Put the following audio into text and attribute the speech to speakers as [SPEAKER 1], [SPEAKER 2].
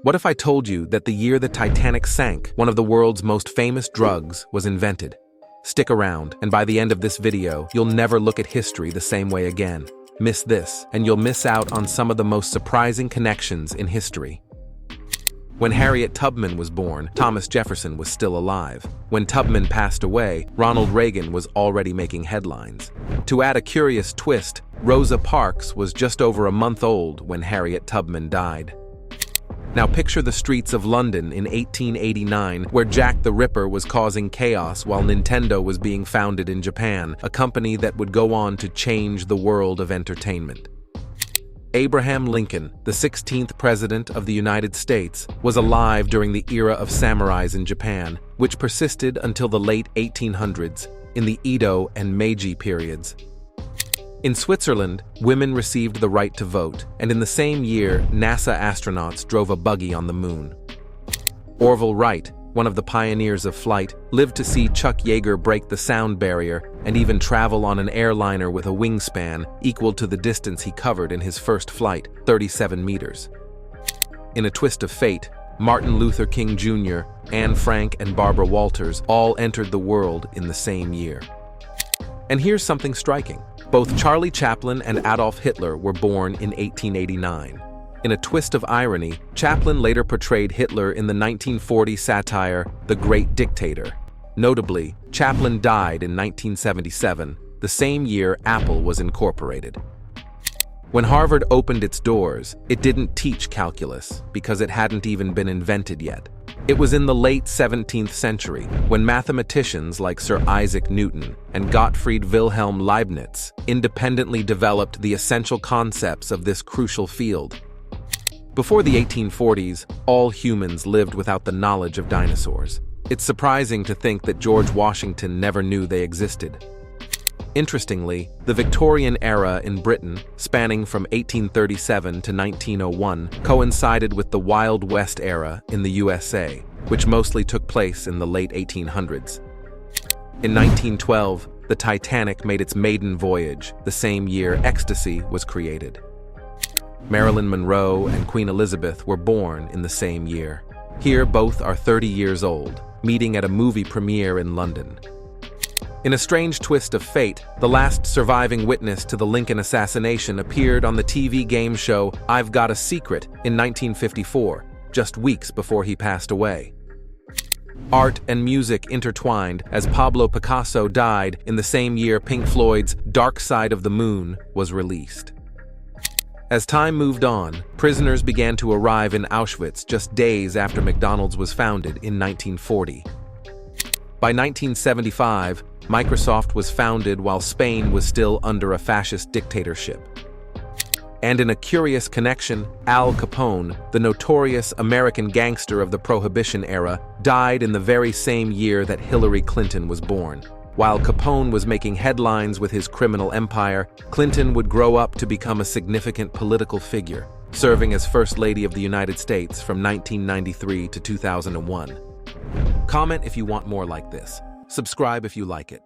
[SPEAKER 1] What if I told you that the year the Titanic sank, one of the world's most famous drugs was invented? Stick around, and by the end of this video, you'll never look at history the same way again. Miss this, and you'll miss out on some of the most surprising connections in history. When Harriet Tubman was born, Thomas Jefferson was still alive. When Tubman passed away, Ronald Reagan was already making headlines. To add a curious twist, Rosa Parks was just over a month old when Harriet Tubman died. Now picture the streets of London in 1889, where Jack the Ripper was causing chaos while Nintendo was being founded in Japan, a company that would go on to change the world of entertainment. Abraham Lincoln, the 16th President of the United States, was alive during the era of samurais in Japan, which persisted until the late 1800s, in the Edo and Meiji periods. In Switzerland, women received the right to vote, and in the same year, NASA astronauts drove a buggy on the moon. Orville Wright, one of the pioneers of flight, lived to see Chuck Yeager break the sound barrier and even travel on an airliner with a wingspan equal to the distance he covered in his first flight, 37 meters. In a twist of fate, Martin Luther King Jr., Anne Frank, and Barbara Walters all entered the world in the same year. And here's something striking. Both Charlie Chaplin and Adolf Hitler were born in 1889. In a twist of irony, Chaplin later portrayed Hitler in the 1940 satire The Great Dictator. Notably, Chaplin died in 1977, the same year Apple was incorporated. When Harvard opened its doors, it didn't teach calculus because it hadn't even been invented yet. It was in the late 17th century when mathematicians like Sir Isaac Newton and Gottfried Wilhelm Leibniz independently developed the essential concepts of this crucial field. Before the 1840s, all humans lived without the knowledge of dinosaurs. It's surprising to think that George Washington never knew they existed. Interestingly, the Victorian era in Britain, spanning from 1837 to 1901, coincided with the Wild West era in the USA, which mostly took place in the late 1800s. In 1912, the Titanic made its maiden voyage, the same year ecstasy was created. Marilyn Monroe and Queen Elizabeth were born in the same year. Here, both are 30 years old, meeting at a movie premiere in London. In a strange twist of fate, the last surviving witness to the Lincoln assassination appeared on the TV game show I've Got a Secret in 1954, just weeks before he passed away. Art and music intertwined as Pablo Picasso died in the same year Pink Floyd's Dark Side of the Moon was released. As time moved on, prisoners began to arrive in Auschwitz just days after McDonald's was founded in 1940. By 1975, Microsoft was founded while Spain was still under a fascist dictatorship. And in a curious connection, Al Capone, the notorious American gangster of the Prohibition era, died in the very same year that Hillary Clinton was born. While Capone was making headlines with his criminal empire, Clinton would grow up to become a significant political figure, serving as First Lady of the United States from 1993 to 2001. Comment if you want more like this. Subscribe if you like it.